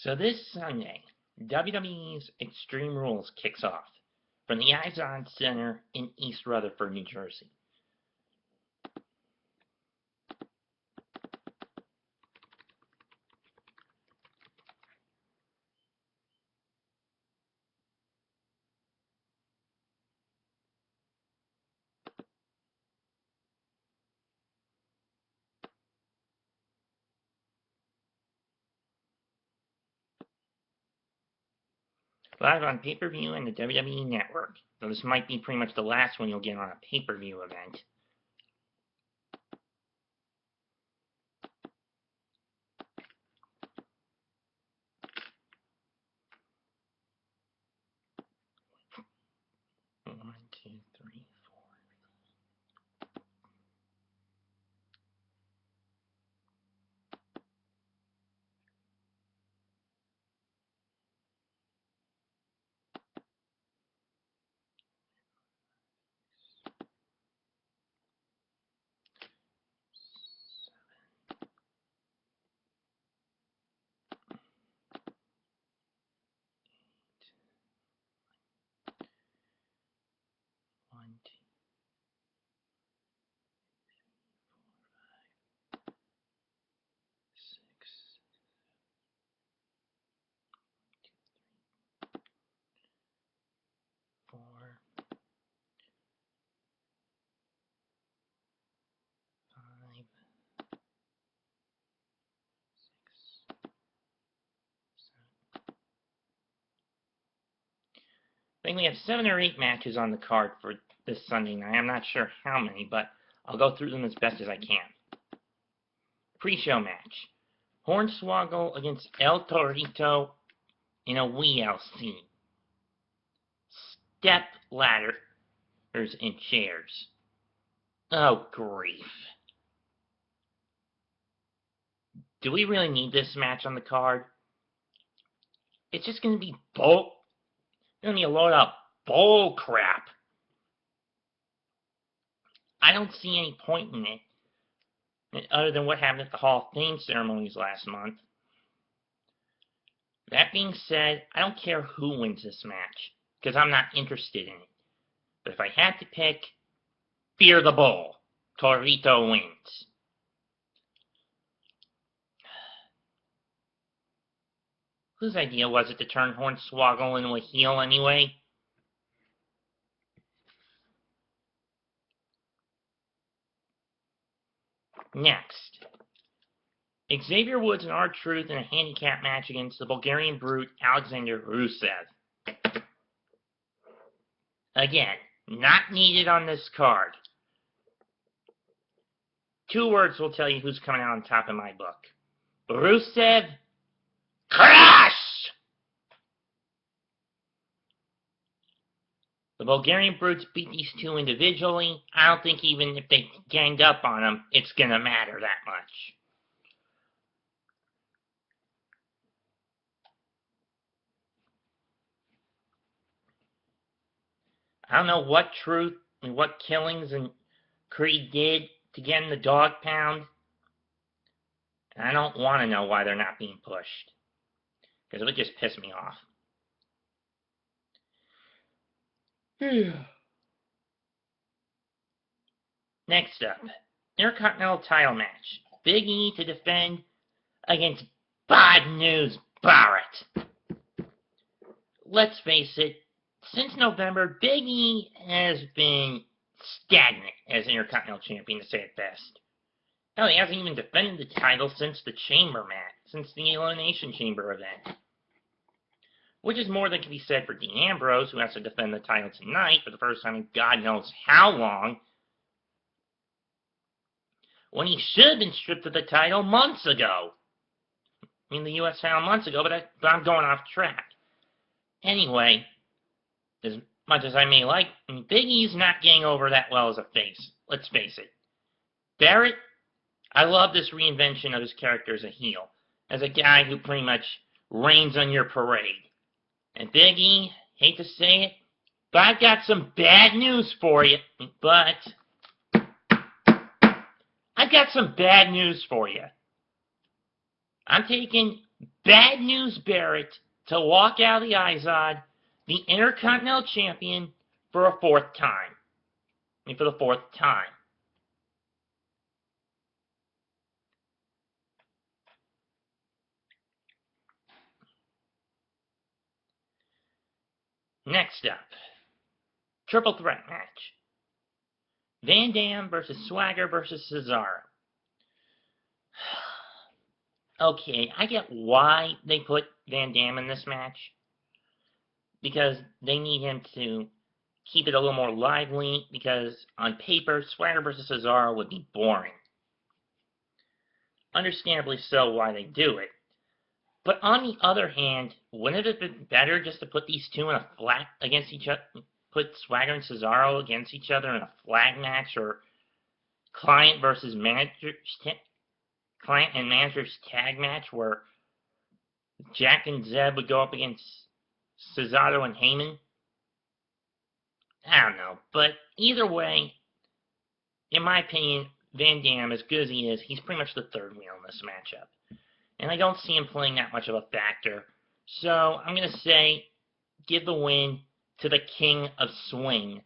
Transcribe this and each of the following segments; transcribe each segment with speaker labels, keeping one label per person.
Speaker 1: So this Sunday, WWE's Extreme Rules kicks off from the Izod Center in East Rutherford, New Jersey. Live on pay-per-view and the WWE Network, so this might be pretty much the last one you'll get on a pay-per-view event. One, two, three, four. One, two, six, 4, 5, 6, 7. I think we have 7 or 8 matches on the card for this Sunday night. I'm not sure how many, but I'll go through them as best as I can. Pre-show match. Hornswoggle against El Torito in a WLC. Step ladders and chairs. Oh, grief. Do we really need this match on the card? It's just going to be a load of bull crap. I don't see any point in it, other than what happened at the Hall of Fame ceremonies last month. That being said, I don't care who wins this match, because I'm not interested in it. But if I had to pick, Fear the Bull. Torito wins. Whose idea was it to turn Hornswoggle into a heel anyway? Next, Xavier Woods and R-Truth in a handicap match against the Bulgarian Brute, Alexander Rusev. Again, not needed on this card. 2 words will tell you who's coming out on top in my book. Rusev, crush! The Bulgarian Brutes beat these 2 individually. I don't think even if they ganged up on them, it's going to matter that much. I don't know what Truth and what Killings and Creed did to get in the dog pound. And I don't want to know why they're not being pushed, because it would just piss me off. Next up, Intercontinental title match. Big E to defend against Bad News Barrett. Let's face it, since November, Big E has been stagnant as Intercontinental Champion, to say it best. Hell, he hasn't even defended the title since the Chamber match, since the Elimination Chamber event. Which is more than can be said for Dean Ambrose, who has to defend the title tonight for the first time in God knows how long, when he should have been stripped of the title months ago. I mean, the U.S. title months ago, but I'm going off track. Anyway, as much as I may like, Big E's not getting over that well as a face. Let's face it. Barrett, I love this reinvention of his character as a heel, as a guy who pretty much rains on your parade. And Big E, hate to say it, but I've got some bad news for you. I'm taking Bad News Barrett to walk out of the Izod, the Intercontinental Champion, for a fourth time. For the fourth time. Next up, triple threat match. Van Dam versus Swagger versus Cesaro. Okay, I get why they put Van Dam in this match. Because they need him to keep it a little more lively, because on paper, Swagger versus Cesaro would be boring. Understandably so why they do it. But on the other hand, wouldn't it have been better just to put these two in a flat against each other, put Swagger and Cesaro against each other in a flag match, or client versus client and manager's tag match where Jack and Zeb would go up against Cesaro and Heyman? I don't know, but either way, in my opinion, Van Dam, as good as he is, he's pretty much the third wheel in this matchup. And I don't see him playing that much of a factor. So I'm going to say, give the win to the King of Swing,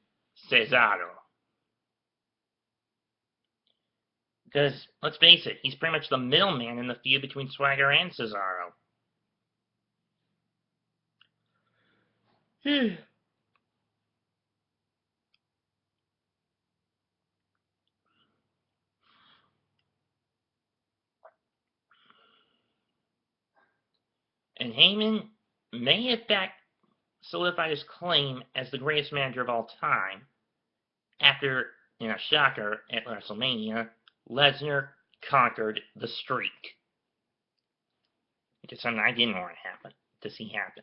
Speaker 1: Cesaro. Because, let's face it, he's pretty much the middleman in the feud between Swagger and Cesaro. And Heyman may have solidified his claim as the greatest manager of all time after, in a shocker, at WrestleMania, Lesnar conquered the streak. Which is something I didn't want to see happen.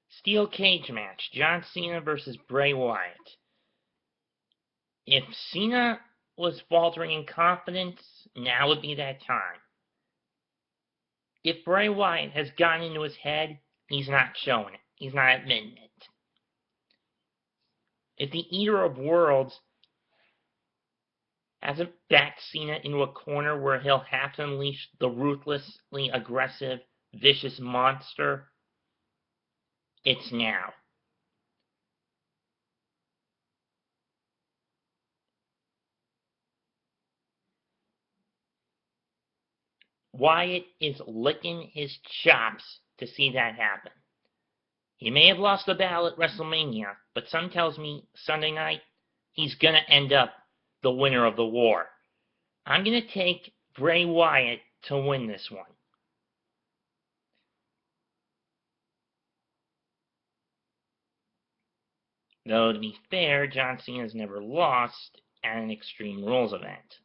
Speaker 1: Steel cage match, John Cena versus Bray Wyatt. If Cena was faltering in confidence, now would be that time. If Bray Wyatt has gotten into his head, he's not showing it. He's not admitting it. If the Eater of Worlds hasn't backed Cena into a corner where he'll have to unleash the ruthlessly aggressive, vicious monster, it's now. Wyatt is licking his chops to see that happen. He may have lost the battle at WrestleMania, but something tells me Sunday night he's going to end up the winner of the war. I'm going to take Bray Wyatt to win this one. Though, to be fair, John Cena's never lost at an Extreme Rules event.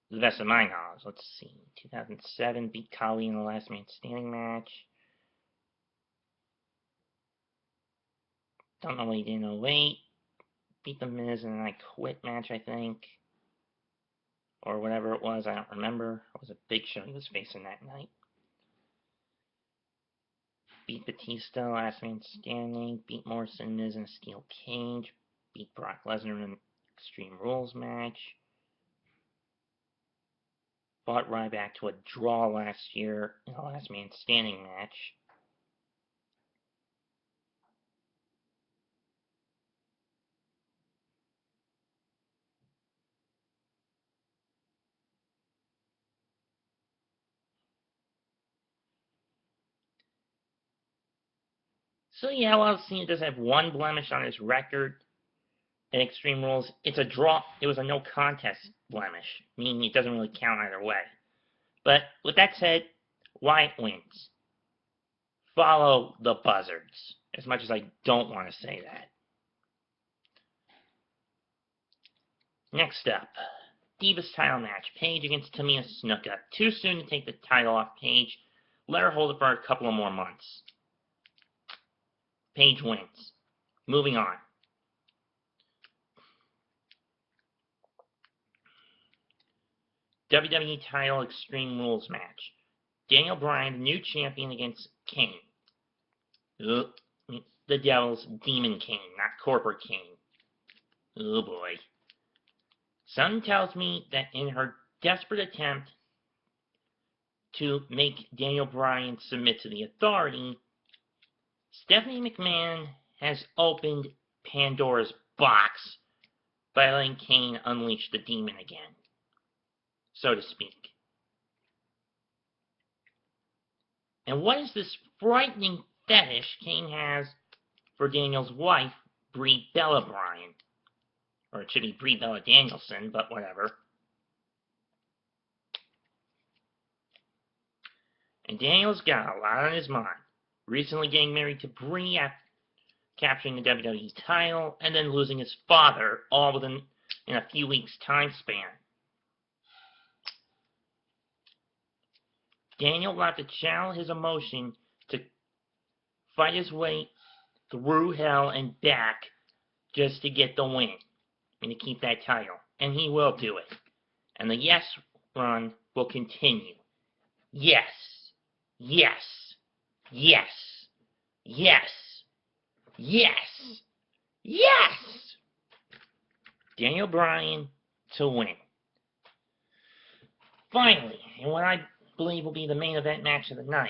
Speaker 1: To the best of my knowledge. Let's see. 2007, beat Khali in the last man standing match. Don't know what he did in 08. Beat the Miz in an I Quit match, I think. Or whatever it was, I don't remember. It was a big show he was facing that night. Beat Batista, last man standing. Beat Morrison, Miz in a steel cage. Beat Brock Lesnar in an Extreme Rules match. Fought Ryback to a draw last year in a last man standing match. So yeah, while Cena does have one blemish on his record in Extreme Rules, it's a draw. It was a no contest blemish, meaning it doesn't really count either way. But with that said, Wyatt wins. Follow the buzzards, as much as I don't want to say that. Next up, Divas title match. Paige against Tamina Snuka. Too soon to take the title off Paige. Let her hold it for a couple of more months. Paige wins. Moving on. WWE title Extreme Rules match. Daniel Bryan, the new champion, against Kane. The Devil's Demon Kane, not Corporate Kane. Oh boy. Something tells me that in her desperate attempt to make Daniel Bryan submit to the Authority, Stephanie McMahon has opened Pandora's box by letting Kane unleash the demon again, so to speak. And what is this frightening fetish Kane has for Daniel's wife, Brie Bella Bryan? Or it should be Brie Bella Danielson, but whatever. And Daniel's got a lot on his mind. Recently getting married to Brie after capturing the WWE title, and then losing his father, all within a few weeks' time span. Daniel will have to channel his emotion to fight his way through hell and back just to get the win and to keep that title. And he will do it. And the yes run will continue. Yes. Yes. Yes. Yes. Yes. Yes. Daniel Bryan to win. Finally, and what I believe will be the main event match of the night,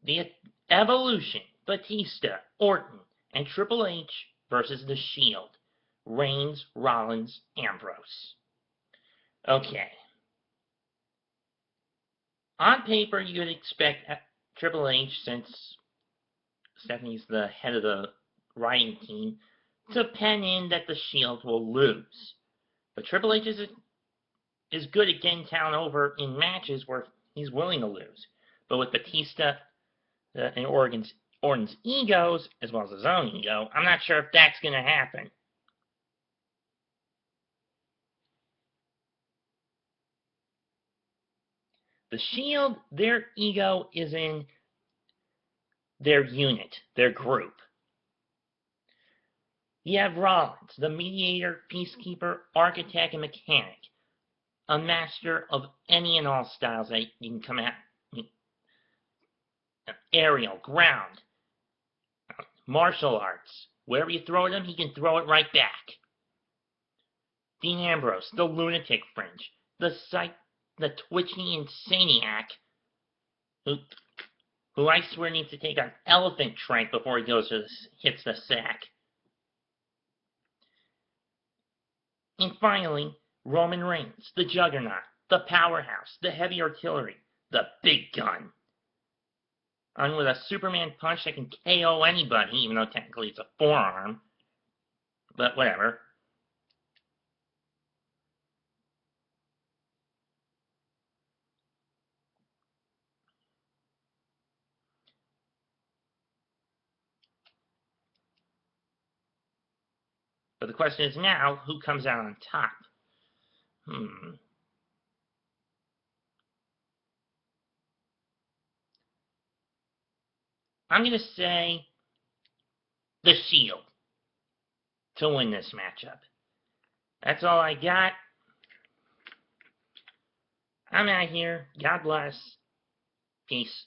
Speaker 1: the Evolution, Batista, Orton, and Triple H versus The Shield, Reigns, Rollins, Ambrose. Okay. On paper, you would expect Triple H, since Stephanie's the head of the writing team, to pen in that The Shield will lose. But Triple H is good at getting talent over in matches where he's willing to lose. But with Batista and Orton's egos, as well as his own ego, I'm not sure if that's going to happen. The Shield, their ego is in their unit, their group. You have Rollins, the mediator, peacekeeper, architect, and mechanic, a master of any and all styles that you can come at. Aerial, ground, martial arts. Wherever you throw it him, he can throw it right back. Dean Ambrose, the lunatic fringe, the twitchy insaniac, who I swear needs to take an elephant trank before he hits the sack. And finally, Roman Reigns, the juggernaut, the powerhouse, the heavy artillery, the big gun. And with a Superman punch that can KO anybody, even though technically it's a forearm. But whatever. But the question is now, who comes out on top? I'm going to say The Shield to win this matchup. That's all I got. I'm out here. God bless. Peace.